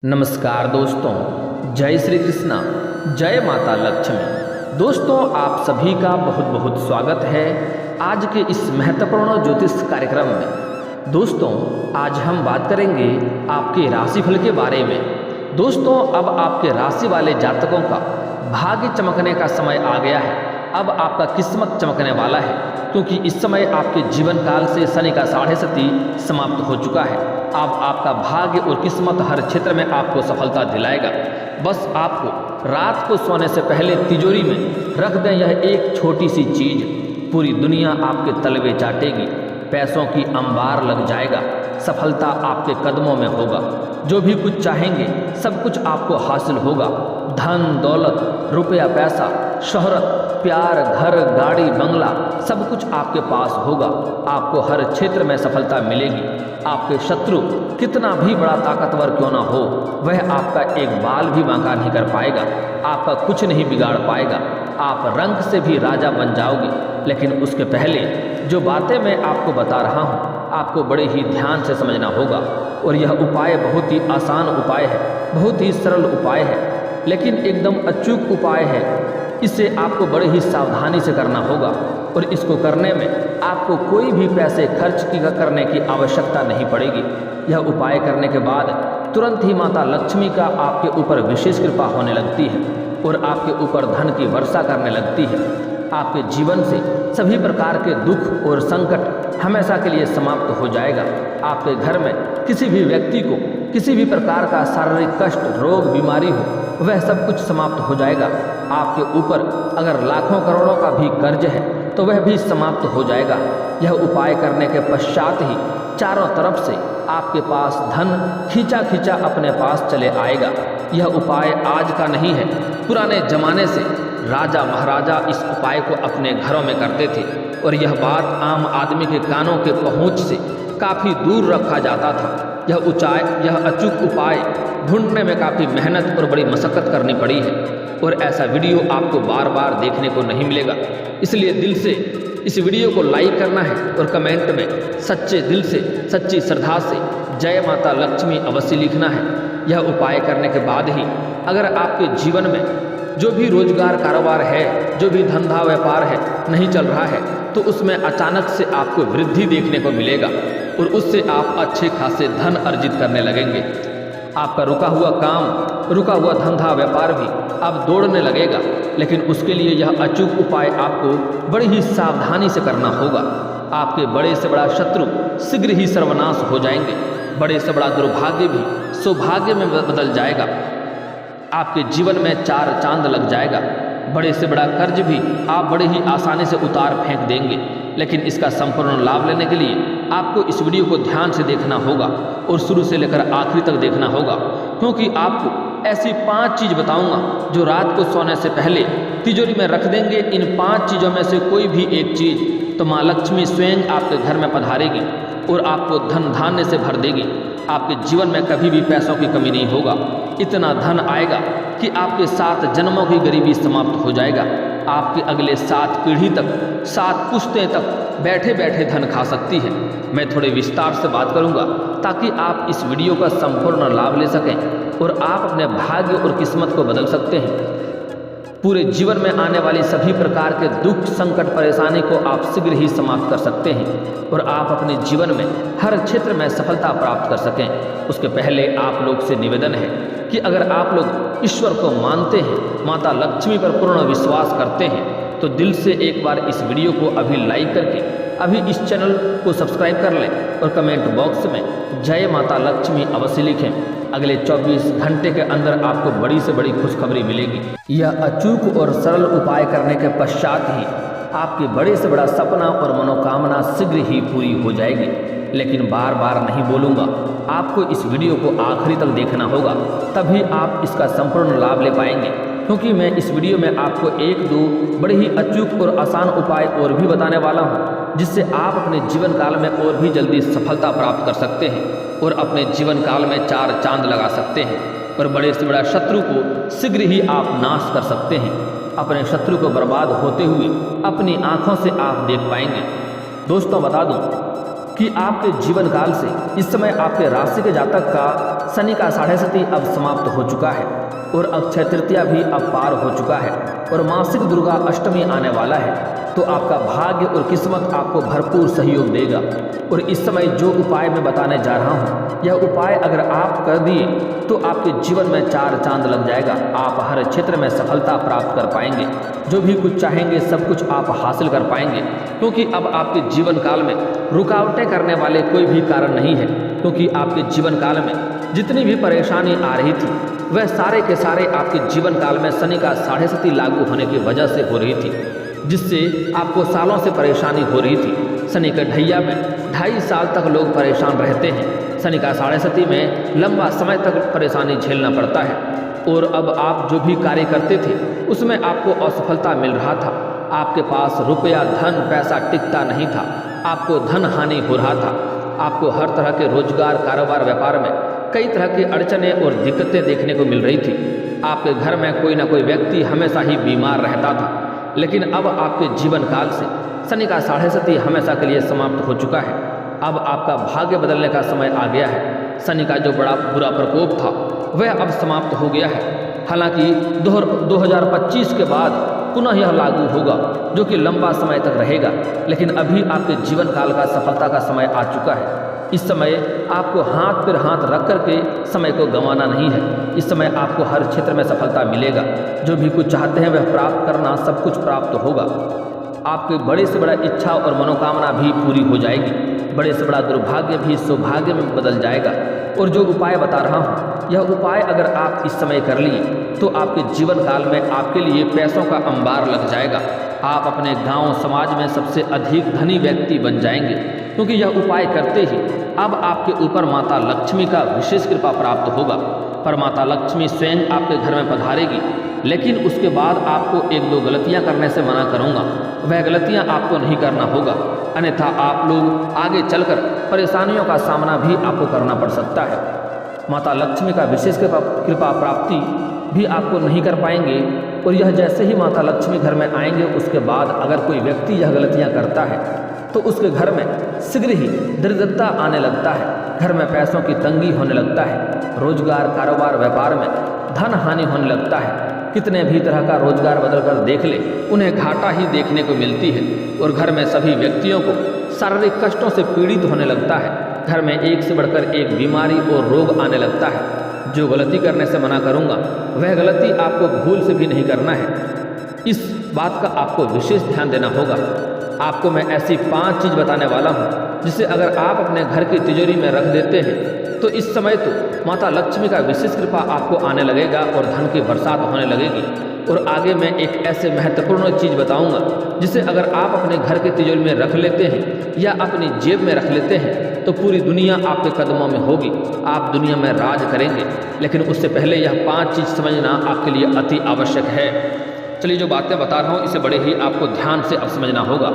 नमस्कार दोस्तों, जय श्री कृष्णा, जय माता लक्ष्मी। दोस्तों, आप सभी का बहुत बहुत स्वागत है आज के इस महत्वपूर्ण ज्योतिष कार्यक्रम में। दोस्तों, आज हम बात करेंगे आपके राशिफल के बारे में। दोस्तों, अब आपके राशि वाले जातकों का भाग्य चमकने का समय आ गया है। अब आपका किस्मत चमकने वाला है, क्योंकि इस समय आपके जीवन काल से शनि का 6.5 समाप्त हो चुका है। अब आपका भाग्य और किस्मत हर क्षेत्र में आपको सफलता दिलाएगा। बस आपको रात को सोने से पहले तिजोरी में रख दें यह एक छोटी सी चीज, पूरी दुनिया आपके तलवे चाटेगी, पैसों की अंबार लग जाएगा, सफलता आपके कदमों में होगा। जो भी कुछ चाहेंगे सब कुछ आपको हासिल होगा। धन दौलत, रुपया पैसा, शोहरत, प्यार, घर, गाड़ी, बंगला, सब कुछ आपके पास होगा। आपको हर क्षेत्र में सफलता मिलेगी। आपके शत्रु कितना भी बड़ा ताकतवर क्यों ना हो, वह आपका एक बाल भी बांका नहीं कर पाएगा, आपका कुछ नहीं बिगाड़ पाएगा। आप रंग से भी राजा बन जाओगे। लेकिन उसके पहले जो बातें मैं आपको बता रहा हूँ, आपको बड़े ही ध्यान से समझना होगा। और यह उपाय बहुत ही आसान उपाय है, बहुत ही सरल उपाय है, लेकिन एकदम अचूक उपाय है। इसे आपको बड़े ही सावधानी से करना होगा। और इसको करने में आपको कोई भी पैसे खर्च करने की आवश्यकता नहीं पड़ेगी। यह उपाय करने के बाद तुरंत ही माता लक्ष्मी का आपके ऊपर विशेष कृपा होने लगती है और आपके ऊपर धन की वर्षा करने लगती है। आपके जीवन से सभी प्रकार के दुख और संकट हमेशा के लिए समाप्त हो जाएगा। आपके घर में किसी भी व्यक्ति को किसी भी प्रकार का शारीरिक कष्ट, रोग, बीमारी हो, वह सब कुछ समाप्त हो जाएगा। आपके ऊपर अगर लाखों करोड़ों का भी कर्ज है तो वह भी समाप्त हो जाएगा। यह उपाय करने के पश्चात ही चारों तरफ से आपके पास धन खींचा खींचा अपने पास चले आएगा। यह उपाय आज का नहीं है, पुराने जमाने से राजा महाराजा इस उपाय को अपने घरों में करते थे और यह बात आम आदमी के कानों के पहुंच से काफ़ी दूर रखा जाता था। यह अचूक उपाय ढूंढने में काफ़ी मेहनत और बड़ी मशक्क़त करनी पड़ी है और ऐसा वीडियो आपको बार बार देखने को नहीं मिलेगा। इसलिए दिल से इस वीडियो को लाइक करना है और कमेंट में सच्चे दिल से, सच्ची श्रद्धा से जय माता लक्ष्मी अवश्य लिखना है। यह उपाय करने के बाद ही अगर आपके जीवन में जो भी रोजगार कारोबार है, जो भी धंधा व्यापार है नहीं चल रहा है, तो उसमें अचानक से आपको वृद्धि देखने को मिलेगा और उससे आप अच्छे खासे धन अर्जित करने लगेंगे। आपका रुका हुआ काम, रुका हुआ धंधा व्यापार भी अब दौड़ने लगेगा। लेकिन उसके लिए यह अचूक उपाय आपको बड़ी ही सावधानी से करना होगा। आपके बड़े से बड़ा शत्रु शीघ्र ही सर्वनाश हो जाएंगे। बड़े से बड़ा दुर्भाग्य भी सौभाग्य में बदल जाएगा। आपके जीवन में चार चांद लग जाएगा। बड़े से बड़ा कर्ज भी आप बड़े ही आसानी से उतार फेंक देंगे। लेकिन इसका संपूर्ण लाभ लेने के लिए आपको इस वीडियो को ध्यान से देखना होगा और शुरू से लेकर आखिरी तक देखना होगा, क्योंकि आपको ऐसी 5 चीज़ बताऊंगा जो रात को सोने से पहले तिजोरी में रख देंगे। इन 5 चीज़ों में से कोई भी एक चीज़ तो माँ लक्ष्मी स्वयं आपके घर में पधारेगी और आपको धन धान्य से भर देगी। आपके जीवन में कभी भी पैसों की कमी नहीं होगा। इतना धन आएगा कि आपके 7 जन्मों की गरीबी समाप्त हो जाएगा। आपके अगले 7 पीढ़ी तक, 7 पुश्तें तक बैठे बैठे धन खा सकती है। मैं थोड़े विस्तार से बात करूंगा ताकि आप इस वीडियो का संपूर्ण लाभ ले सकें और आप अपने भाग्य और किस्मत को बदल सकते हैं। पूरे जीवन में आने वाली सभी प्रकार के दुख, संकट, परेशानी को आप शीघ्र ही समाप्त कर सकते हैं और आप अपने जीवन में हर क्षेत्र में सफलता प्राप्त कर सकें। उसके पहले आप लोग से निवेदन है कि अगर आप लोग ईश्वर को मानते हैं, माता लक्ष्मी पर पूर्ण विश्वास करते हैं, तो दिल से एक बार इस वीडियो को अभी लाइक करके अभी इस चैनल को सब्सक्राइब कर लें और कमेंट बॉक्स में जय माता लक्ष्मी अवश्य लिखें। अगले 24 घंटे के अंदर आपको बड़ी से बड़ी खुशखबरी मिलेगी। यह अचूक और सरल उपाय करने के पश्चात ही आपके बड़े से बड़ा सपना और मनोकामना शीघ्र ही पूरी हो जाएगी। लेकिन बार बार नहीं बोलूँगा, आपको इस वीडियो को आखिरी तक देखना होगा, तभी आप इसका संपूर्ण लाभ ले पाएंगे। क्योंकि मैं इस वीडियो में आपको 1-2 बड़े ही अचूक और आसान उपाय और भी बताने वाला हूँ, जिससे आप अपने जीवन काल में और भी जल्दी सफलता प्राप्त कर सकते हैं और अपने जीवन काल में 4 चांद लगा सकते हैं और बड़े से बड़ा शत्रु को शीघ्र ही आप नाश कर सकते हैं। अपने शत्रु को बर्बाद होते हुए अपनी आँखों से आप देख पाएंगे। दोस्तों, बता दूँ कि आपके जीवन काल से इस समय आपके राशि के जातक का शनि का 7.5 अब समाप्त हो चुका है और अक्षय तृतीया भी अब पार हो चुका है और मासिक दुर्गा अष्टमी आने वाला है। तो आपका भाग्य और किस्मत आपको भरपूर सहयोग देगा। और इस समय जो उपाय मैं बताने जा रहा हूँ, यह उपाय अगर आप कर दिए तो आपके जीवन में 4 चांद लग जाएगा। आप हर क्षेत्र में सफलता प्राप्त कर पाएंगे, जो भी कुछ चाहेंगे सब कुछ आप हासिल कर पाएंगे, क्योंकि अब आपके जीवन काल में रुकावटें करने वाले कोई भी कारण नहीं है। क्योंकि आपके जीवन काल में जितनी भी परेशानी आ रही थी वह सारे के सारे आपके जीवन काल में शनि का 7.5 लागू होने की वजह से हो रही थी, जिससे आपको सालों से परेशानी हो रही थी। शनि के ढैया में 2.5 साल तक लोग परेशान रहते हैं। शनि का 7.5 में लंबा समय तक परेशानी झेलना पड़ता है और अब आप जो भी कार्य करते थे उसमें आपको असफलता मिल रहा था। आपके पास रुपया धन पैसा टिकता नहीं था, आपको धन हानि हो रहा था। आपको हर तरह के रोजगार कारोबार व्यापार में कई तरह की अड़चनें और दिक्कतें देखने को मिल रही थी। आपके घर में कोई ना कोई व्यक्ति हमेशा ही बीमार रहता था, लेकिन अब आपके जीवन काल से शनि का 7.5 हमेशा के लिए समाप्त हो चुका है। अब आपका भाग्य बदलने का समय आ गया है। शनि का जो बड़ा बुरा प्रकोप था वह अब समाप्त हो गया है। हालांकि 2025 के बाद पुनः यह लागू होगा, जो कि लंबा समय तक रहेगा, लेकिन अभी आपके जीवन काल का सफलता का समय आ चुका है। इस समय आपको हाथ पर हाथ रख करके समय को गंवाना नहीं है। इस समय आपको हर क्षेत्र में सफलता मिलेगा। जो भी कुछ चाहते हैं वह प्राप्त करना सब कुछ प्राप्त होगा। आपकी बड़े से बड़ा इच्छा और मनोकामना भी पूरी हो जाएगी। बड़े से बड़ा दुर्भाग्य भी सौभाग्य में बदल जाएगा। और जो उपाय बता रहा हूँ, यह उपाय अगर आप इस समय कर लिए तो आपके जीवन काल में आपके लिए पैसों का अंबार लग जाएगा। आप अपने गांव समाज में सबसे अधिक धनी व्यक्ति बन जाएंगे, क्योंकि यह उपाय करते ही अब आपके ऊपर माता लक्ष्मी का विशेष कृपा प्राप्त होगा। पर माता लक्ष्मी स्वयं आपके घर में पधारेगी, लेकिन उसके बाद आपको 1-2 गलतियां करने से मना करूंगा। वह गलतियां आपको नहीं करना होगा, अन्यथा आप लोग आगे चलकर परेशानियों का सामना भी आपको करना पड़ सकता है। माता लक्ष्मी का विशेष कृपा प्राप्ति भी आपको नहीं कर पाएंगे। और यह जैसे ही माता लक्ष्मी घर में आएंगे उसके बाद अगर कोई व्यक्ति यह गलतियां करता है तो उसके घर में शीघ्र ही दरिद्रता आने लगता है, घर में पैसों की तंगी होने लगता है, रोजगार कारोबार व्यापार में धन हानि होने लगता है। कितने भी तरह का रोजगार बदल कर देख ले, उन्हें घाटा ही देखने को मिलती है। और घर में सभी व्यक्तियों को शारीरिक कष्टों से पीड़ित होने लगता है। घर में एक से बढ़कर एक बीमारी और रोग आने लगता है। जो गलती करने से मना करूंगा वह गलती आपको भूल से भी नहीं करना है। इस बात का आपको विशेष ध्यान देना होगा। आपको मैं ऐसी 5 चीज़ बताने वाला हूँ जिसे अगर आप अपने घर की तिजोरी में रख देते हैं तो इस समय तो माता लक्ष्मी का विशेष कृपा आपको आने लगेगा और धन की बरसात होने लगेगी। और आगे मैं एक ऐसे महत्वपूर्ण चीज़ बताऊंगा जिसे अगर आप अपने घर के तिजोरी में रख लेते हैं या अपनी जेब में रख लेते हैं तो पूरी दुनिया आपके कदमों में होगी। आप दुनिया में राज करेंगे। लेकिन उससे पहले यह 5 चीज़ समझना आपके लिए अति आवश्यक है। चलिए, जो बातें बता रहा हूँ इसे बड़े ही आपको ध्यान से अब समझना होगा।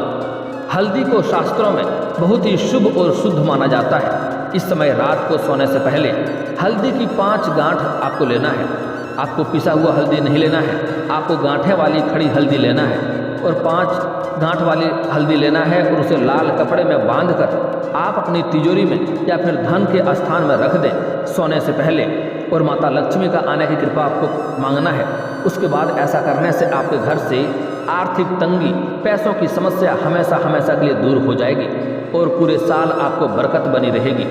हल्दी को शास्त्रों में बहुत ही शुभ और शुद्ध माना जाता है। इस समय रात को सोने से पहले हल्दी की 5 गांठ आपको लेना है। आपको पिसा हुआ हल्दी नहीं लेना है, आपको गांठें वाली खड़ी हल्दी लेना है और 5 गांठ वाली हल्दी लेना है और उसे लाल कपड़े में बांधकर आप अपनी तिजोरी में या फिर धन के स्थान में रख दें सोने से पहले। और माता लक्ष्मी का आने की कृपा आपको मांगना है। उसके बाद ऐसा करने से आपके घर से आर्थिक तंगी, पैसों की समस्या हमेशा हमेशा के लिए दूर हो जाएगी और पूरे साल आपको बरकत बनी रहेगी।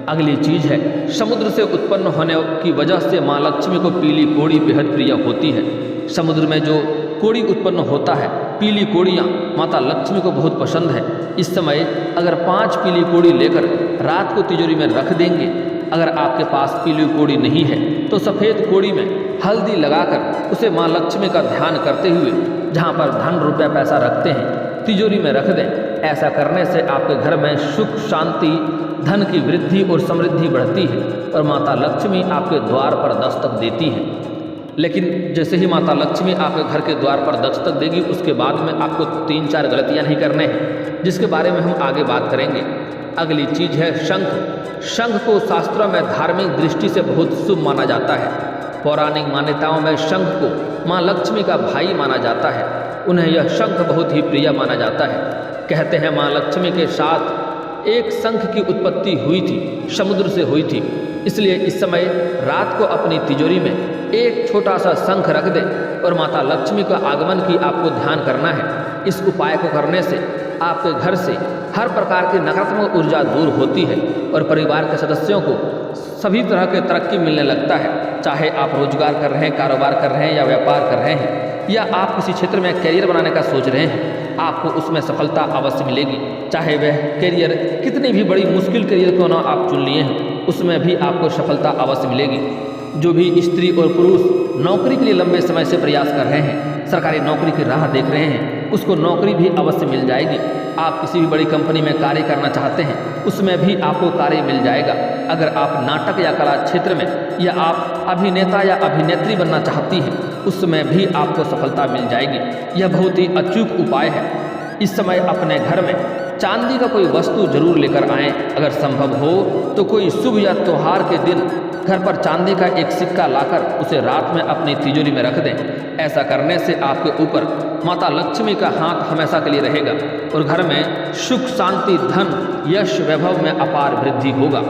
अगली चीज़ है, समुद्र से उत्पन्न होने की वजह से माँ लक्ष्मी को पीली कोड़ी बेहद प्रिय होती है। समुद्र में जो कोड़ी उत्पन्न होता है, पीली कोड़ियाँ माता लक्ष्मी को बहुत पसंद है। इस समय अगर 5 पीली कोड़ी लेकर रात को तिजोरी में रख देंगे, अगर आपके पास पीली कोड़ी नहीं है तो सफ़ेद कोड़ी में हल्दी लगाकर उसे माँ लक्ष्मी का ध्यान करते हुए जहाँ पर धन रुपया पैसा रखते हैं तिजोरी में रख दें। ऐसा करने से आपके घर में सुख शांति, धन की वृद्धि और समृद्धि बढ़ती है और माता लक्ष्मी आपके द्वार पर दस्तक देती हैं। लेकिन जैसे ही माता लक्ष्मी आपके घर के द्वार पर दस्तक देगी उसके बाद में आपको 3-4 गलतियां नहीं करने हैं, जिसके बारे में हम आगे बात करेंगे। अगली चीज़ है शंख। शंख को शास्त्रों में धार्मिक दृष्टि से बहुत शुभ माना जाता है। पौराणिक मान्यताओं में शंख को माँ लक्ष्मी का भाई माना जाता है। उन्हें यह शंख बहुत ही प्रिय माना जाता है। कहते हैं माँ लक्ष्मी के साथ एक शंख की उत्पत्ति हुई थी, समुद्र से हुई थी। इसलिए इस समय रात को अपनी तिजोरी में एक छोटा सा शंख रख दे और माता लक्ष्मी का आगमन की आपको ध्यान करना है। इस उपाय को करने से आपके घर से हर प्रकार की नकारात्मक ऊर्जा दूर होती है और परिवार के सदस्यों को सभी तरह के तरक्की मिलने लगता है। चाहे आप रोजगार कर रहे हैं, कारोबार कर रहे हैं या व्यापार कर रहे हैं, या आप किसी क्षेत्र में करियर बनाने का सोच रहे हैं, आपको उसमें सफलता अवश्य मिलेगी। चाहे वह करियर कितनी भी बड़ी मुश्किल करियर क्यों ना आप चुन लिए हैं, उसमें भी आपको सफलता अवश्य मिलेगी। जो भी स्त्री और पुरुष नौकरी के लिए लंबे समय से प्रयास कर रहे हैं, सरकारी नौकरी की राह देख रहे हैं, उसको नौकरी भी अवश्य मिल जाएगी। आप किसी भी बड़ी कंपनी में कार्य करना चाहते हैं, उसमें भी आपको कार्य मिल जाएगा। अगर आप नाटक या कला क्षेत्र में या आप अभिनेता या अभिनेत्री बनना चाहती हैं, उसमें भी आपको सफलता मिल जाएगी। यह बहुत ही अचूक उपाय है। इस समय अपने घर में चांदी का कोई वस्तु जरूर लेकर आएं। अगर संभव हो तो कोई शुभ या त्योहार के दिन घर पर चांदी का एक सिक्का लाकर उसे रात में अपनी तिजोरी में रख दें। ऐसा करने से आपके ऊपर माता लक्ष्मी का हाथ हमेशा के लिए रहेगा और घर में सुख, शांति, धन, यश, वैभव में अपार वृद्धि होगा।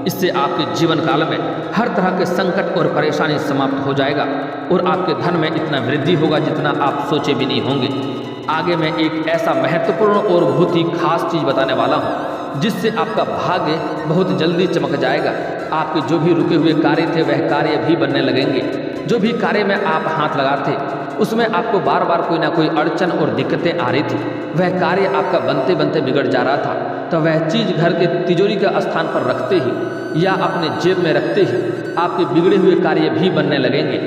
इससे आपके जीवन काल में हर तरह के संकट और परेशानी समाप्त हो जाएगा और आपके धन में इतना वृद्धि होगा जितना आप सोचे भी नहीं होंगे। आगे मैं एक ऐसा महत्वपूर्ण और बहुत ही खास चीज़ बताने वाला हूँ जिससे आपका भाग्य बहुत जल्दी चमक जाएगा। आपके जो भी रुके हुए कार्य थे वह कार्य भी बनने लगेंगे। जो भी कार्य में आप हाथ लगाते उसमें आपको बार बार कोई ना कोई अड़चन और दिक्कतें आ रही थी, वह कार्य आपका बनते बनते बिगड़ जा रहा था, तो वह चीज़ घर के तिजोरी के स्थान पर रखते ही या अपने जेब में रखते ही आपके बिगड़े हुए कार्य भी बनने लगेंगे।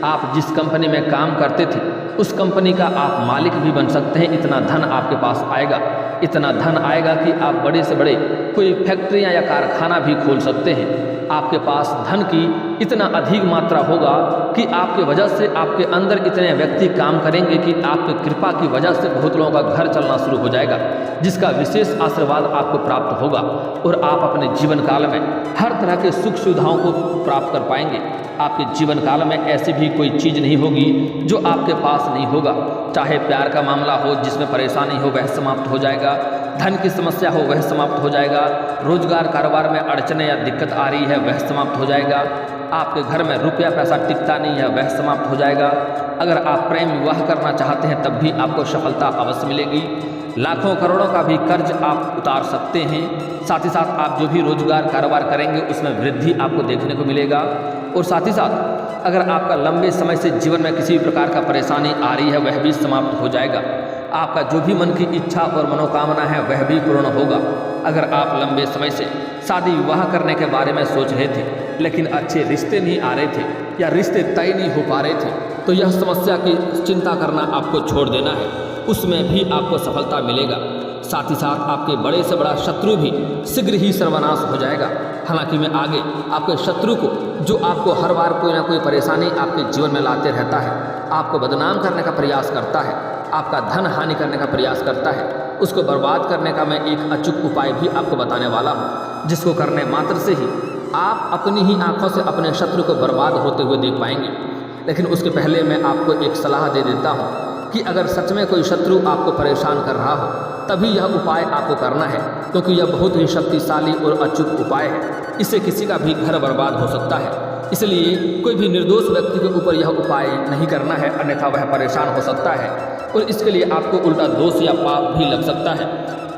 आप जिस कंपनी में काम करते थे उस कंपनी का आप मालिक भी बन सकते हैं। इतना धन आपके पास आएगा, इतना धन आएगा कि आप बड़े से बड़े कोई फैक्ट्रियां या कारखाना भी खोल सकते हैं। आपके पास धन की इतना अधिक मात्रा होगा कि आपके वजह से आपके अंदर इतने व्यक्ति काम करेंगे कि आपकी कृपा की वजह से बहुत लोगों का घर चलना शुरू हो जाएगा, जिसका विशेष आशीर्वाद आपको प्राप्त होगा और आप अपने जीवन काल में हर तरह के सुख सुविधाओं को प्राप्त कर पाएंगे। आपके जीवन काल में ऐसी भी कोई चीज़ नहीं होगी जो आपके पास नहीं होगा। चाहे प्यार का मामला हो जिसमें परेशानी हो वह समाप्त हो जाएगा, धन की समस्या हो वह समाप्त हो जाएगा, रोजगार कारोबार में अड़चने या दिक्कत आ रही है वह समाप्त हो जाएगा, आपके घर में रुपया पैसा टिकता नहीं है वह समाप्त हो जाएगा। अगर आप प्रेम विवाह करना चाहते हैं तब भी आपको सफलता अवश्य मिलेगी। लाखों करोड़ों का भी कर्ज आप उतार सकते हैं। साथ ही साथ आप जो भी रोजगार कारोबार करेंगे उसमें वृद्धि आपको देखने को मिलेगा। और साथ ही साथ अगर आपका लंबे समय से जीवन में किसी भी प्रकार का परेशानी आ रही है वह भी समाप्त हो जाएगा। आपका जो भी मन की इच्छा और मनोकामना है वह भी पूर्ण होगा। अगर आप लंबे समय से शादी विवाह करने के बारे में सोच रहे थे लेकिन अच्छे रिश्ते नहीं आ रहे थे या रिश्ते तय नहीं हो पा रहे थे, तो यह समस्या की चिंता करना आपको छोड़ देना है, उसमें भी आपको सफलता मिलेगा। साथ ही साथ आपके बड़े से बड़ा शत्रु भी शीघ्र ही सर्वनाश हो जाएगा। हालांकि मैं आगे आपके शत्रु को जो आपको हर बार कोई ना कोई परेशानी आपके जीवन में लाते रहता है, आपको बदनाम करने का प्रयास करता है, आपका धन हानि करने का प्रयास करता है, उसको बर्बाद करने का मैं एक अचूक उपाय भी आपको बताने वाला हूँ, जिसको करने मात्र से ही आप अपनी ही आंखों से अपने शत्रु को बर्बाद होते हुए देख पाएंगे। लेकिन उसके पहले मैं आपको एक सलाह दे देता हूँ कि अगर सच में कोई शत्रु आपको परेशान कर रहा हो तभी यह उपाय आपको करना है, क्योंकि यह बहुत ही शक्तिशाली और अचूक उपाय है। इससे किसी का भी घर बर्बाद हो सकता है, इसलिए कोई भी निर्दोष व्यक्ति के ऊपर यह उपाय नहीं करना है, अन्यथा वह परेशान हो सकता है और इसके लिए आपको उल्टा दोष या पाप भी लग सकता है।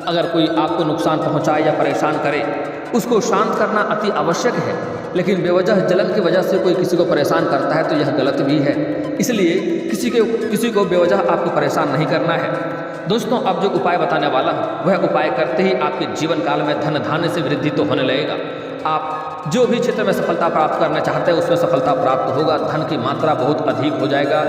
अगर कोई आपको नुकसान पहुंचाए या परेशान करे उसको शांत करना अति आवश्यक है, लेकिन बेवजह जलन की वजह से कोई किसी को परेशान करता है तो यह गलत भी है। इसलिए किसी को बेवजह आपको परेशान नहीं करना है। दोस्तों, अब जो उपाय बताने वाला हूँ वह उपाय करते ही आपके जीवन काल में धन धान्य से वृद्धि तो होने लगेगा। आप जो भी क्षेत्र में सफलता प्राप्त करना चाहते हैं उसमें सफलता प्राप्त होगा, धन की मात्रा बहुत अधिक हो जाएगा,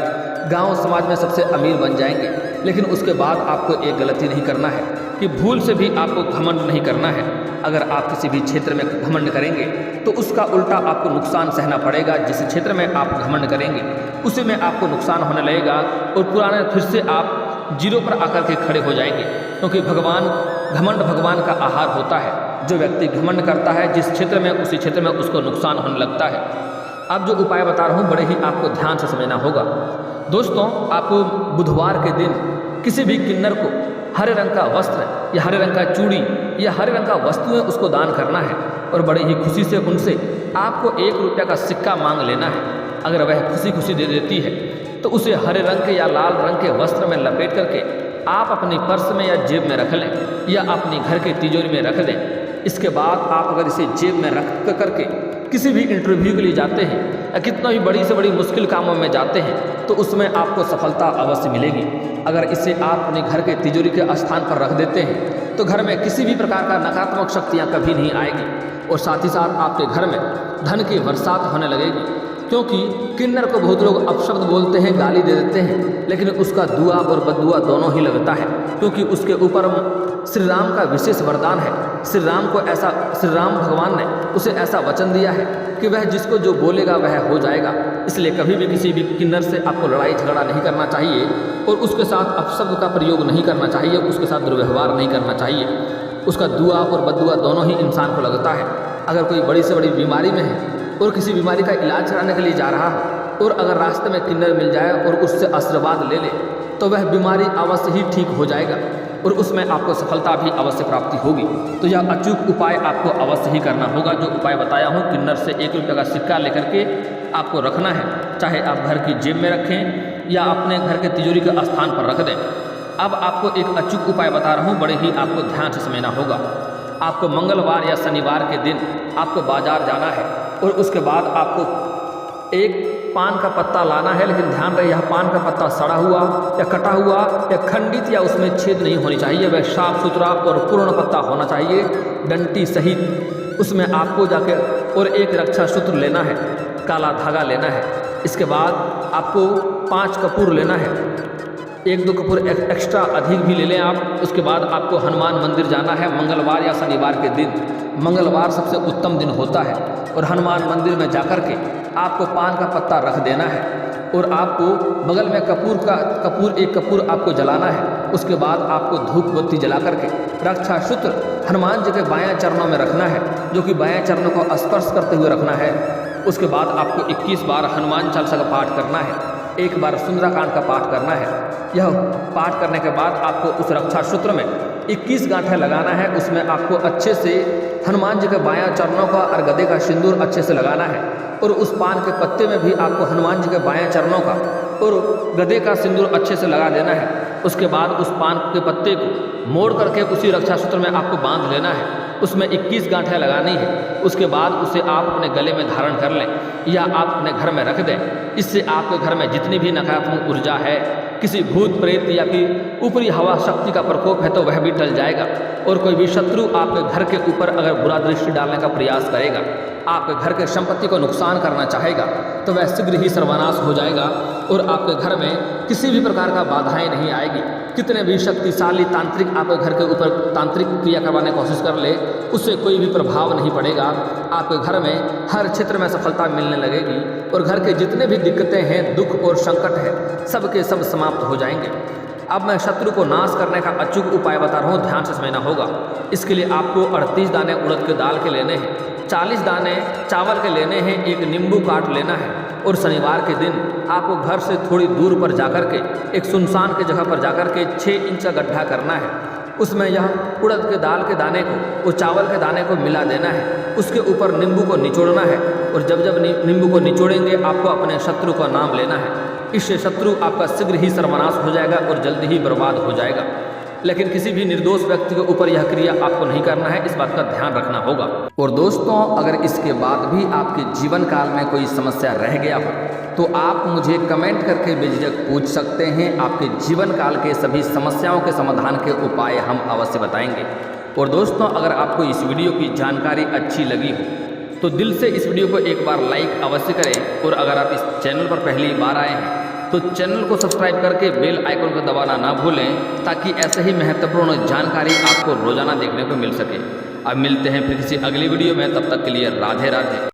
गांव समाज में सबसे अमीर बन जाएंगे। लेकिन उसके बाद आपको एक गलती नहीं करना है कि भूल से भी आपको घमंड नहीं करना है। अगर आप किसी भी क्षेत्र में घमंड करेंगे तो उसका उल्टा आपको नुकसान सहना पड़ेगा। जिस क्षेत्र में आप घमंड करेंगे उसी में आपको नुकसान होने लगेगा और पुराने फिर से आप जीरो पर आकर के खड़े हो जाएंगे, क्योंकि घमंड भगवान का आहार होता है। जो व्यक्ति घमंड करता है जिस क्षेत्र में उसी क्षेत्र में उसको नुकसान होने लगता है। अब जो उपाय बता रहा हूँ बड़े ही आपको ध्यान से समझना होगा। दोस्तों, आपको बुधवार के दिन किसी भी किन्नर को हरे रंग का वस्त्र या हरे रंग का चूड़ी या हरे रंग का वस्तुएं उसको दान करना है और बड़े ही खुशी से उनसे आपको 1 रुपया का सिक्का मांग लेना है। अगर वह खुशी खुशी दे देती है तो उसे हरे रंग के या लाल रंग के वस्त्र में लपेट करके आप अपनी पर्स में या जेब में रख लें या अपनी घर के तिजोरी में रख दें। इसके बाद आप अगर इसे जेब में रख करके किसी भी इंटरव्यू के लिए जाते हैं या कितना भी बड़ी से बड़ी मुश्किल कामों में जाते हैं तो उसमें आपको सफलता अवश्य मिलेगी। अगर इसे आप अपने घर के तिजोरी के स्थान पर रख देते हैं तो घर में किसी भी प्रकार का नकारात्मक शक्तियाँ कभी नहीं आएगी और साथ ही साथ आपके घर में धन की बरसात होने लगेगी। क्योंकि किन्नर को बहुत लोग अपशब्द बोलते हैं, गाली दे देते हैं, लेकिन उसका दुआ और बददुआ दोनों ही लगता है, क्योंकि उसके ऊपर श्री राम का विशेष वरदान है। श्री राम भगवान ने उसे ऐसा वचन दिया है कि वह जिसको जो बोलेगा वह हो जाएगा। इसलिए कभी भी किसी भी किन्नर से आपको लड़ाई झगड़ा नहीं करना चाहिए और उसके साथ अपशब्द का प्रयोग नहीं करना चाहिए, उसके साथ दुर्व्यवहार नहीं करना चाहिए। उसका दुआ और बददुआ दोनों ही इंसान को लगता है। अगर कोई बड़ी से बड़ी बीमारी में है और किसी बीमारी का इलाज कराने के लिए जा रहा हो और अगर रास्ते में किन्नर मिल जाए और उससे आशीर्वाद ले ले तो वह बीमारी अवश्य ही ठीक हो जाएगा और उसमें आपको सफलता भी अवश्य प्राप्ति होगी। तो यह अचूक उपाय आपको अवश्य ही करना होगा। जो उपाय बताया हूँ, किन्नर से 1 रुपये का सिक्का लेकर के आपको रखना है, चाहे आप घर की जेब में रखें या अपने घर के तिजोरी के स्थान पर रख दें। अब आपको एक अचूक उपाय बता रहा हूँ, बड़े ही आपको ध्यान से समझना होगा। आपको मंगलवार या शनिवार के दिन आपको बाजार जाना है और उसके बाद आपको एक पान का पत्ता लाना है, लेकिन ध्यान रहे यह पान का पत्ता सड़ा हुआ या कटा हुआ या खंडित या उसमें छेद नहीं होनी चाहिए, वह साफ सुथरा और पूर्ण पत्ता होना चाहिए, डंटी सहित। उसमें आपको जाकर और एक रक्षा सूत्र लेना है, काला धागा लेना है। इसके बाद आपको 5 कपूर लेना है, 1-2 कपूर एक्स्ट्रा अधिक भी ले लें आप। उसके बाद आपको हनुमान मंदिर जाना है मंगलवार या शनिवार के दिन। मंगलवार सबसे उत्तम दिन होता है और हनुमान मंदिर में जाकर के आपको पान का पत्ता रख देना है और आपको बगल में एक कपूर आपको जलाना है। उसके बाद आपको धूप बत्ती जला करके रक्षा सूत्र हनुमान जी के बायां चरणों में रखना है, जो कि बायां चरणों को स्पर्श करते हुए रखना है। उसके बाद आपको 21 बार हनुमान चालीसा का पाठ करना है, 1 बार सुंदराकांड का पाठ करना है। यह पाठ करने के बाद आपको उस रक्षा सूत्र में 21 गांठें लगाना है। उसमें आपको अच्छे से हनुमान जी के बायां चरणों का और गदे का सिंदूर अच्छे से लगाना है और उस पान के पत्ते में भी आपको हनुमान जी के बायां चरणों का और गदे का सिंदूर अच्छे से लगा देना है। उसके बाद उस पान के पत्ते को मोड़ करके उसी रक्षा सूत्र में आपको बांध लेना है, उसमें 21 गांठें लगानी है। उसके बाद उसे आप अपने गले में धारण कर लें या आप अपने घर में रख दें। इससे आपके घर में जितनी भी नकारात्मक ऊर्जा है, किसी भूत प्रेत या फिर ऊपरी हवा शक्ति का प्रकोप है तो वह भी टल जाएगा और कोई भी शत्रु आपके घर के ऊपर अगर बुरा दृष्टि डालने का प्रयास करेगा, आपके घर के संपत्ति को नुकसान करना चाहेगा तो वह शीघ्र ही सर्वनाश हो जाएगा और आपके घर में किसी भी प्रकार का बाधाएं नहीं आएगी। कितने भी शक्तिशाली तांत्रिक आपके घर के ऊपर तांत्रिक क्रिया करवाने की कोशिश कर ले, उससे कोई भी प्रभाव नहीं पड़ेगा। आपके घर में हर क्षेत्र में सफलता मिलने लगेगी और घर के जितने भी दिक्कतें हैं, दुख और संकट है, सबके सब समाप्त हो जाएंगे। अब मैं शत्रु को नाश करने का अचूक उपाय बता रहा हूँ, ध्यान से समझना होगा। इसके लिए आपको 38 दाने उड़द के दाल के लेने हैं, 40 दाने चावल के लेने हैं, 1 नींबू काट लेना है और शनिवार के दिन आपको घर से थोड़ी दूर पर जाकर के एक सुनसान की जगह पर जाकर के 6 इंच का गड्ढा करना है। उसमें यह उड़द के दाल के दाने को और चावल के दाने को मिला देना है। उसके ऊपर नींबू को निचोड़ना है और जब जब नींबू को निचोड़ेंगे आपको अपने शत्रु का नाम लेना है। इससे शत्रु आपका शीघ्र ही सर्वनाश हो जाएगा और जल्दी ही बर्बाद हो जाएगा। लेकिन किसी भी निर्दोष व्यक्ति के ऊपर यह क्रिया आपको नहीं करना है, इस बात का ध्यान रखना होगा। और दोस्तों, अगर इसके बाद भी आपके जीवन काल में कोई समस्या रह गया हो तो आप मुझे कमेंट करके बेझिझक पूछ सकते हैं। आपके जीवन काल के सभी समस्याओं के समाधान के उपाय हम अवश्य बताएंगे। और दोस्तों, अगर आपको इस वीडियो की जानकारी अच्छी लगी हो तो दिल से इस वीडियो को एक बार लाइक अवश्य करें और अगर आप इस चैनल पर पहली बार आए हैं तो चैनल को सब्सक्राइब करके बेल आइकन को दबाना ना भूलें, ताकि ऐसे ही महत्वपूर्ण जानकारी आपको रोजाना देखने को मिल सके। अब मिलते हैं फिर किसी अगली वीडियो में, तब तक के लिए राधे राधे।